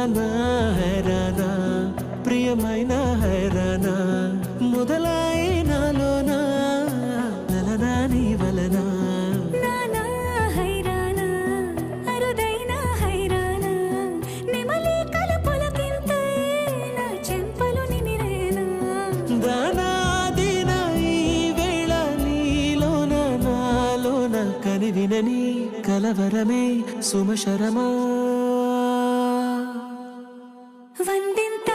హైరానా హైరానా ప్రియమైన హైరానా మొదలై నాలోనా నలనా నీ వలనా నానా హైరానా అరుదైన హైరానా నిమలి కలుపులకింతై నా చెంపలు నిమిరేనా దానాదిన ఈ వేళ నీలోన నాలోన కనివినని కలవరమే సుమశరమా వందింత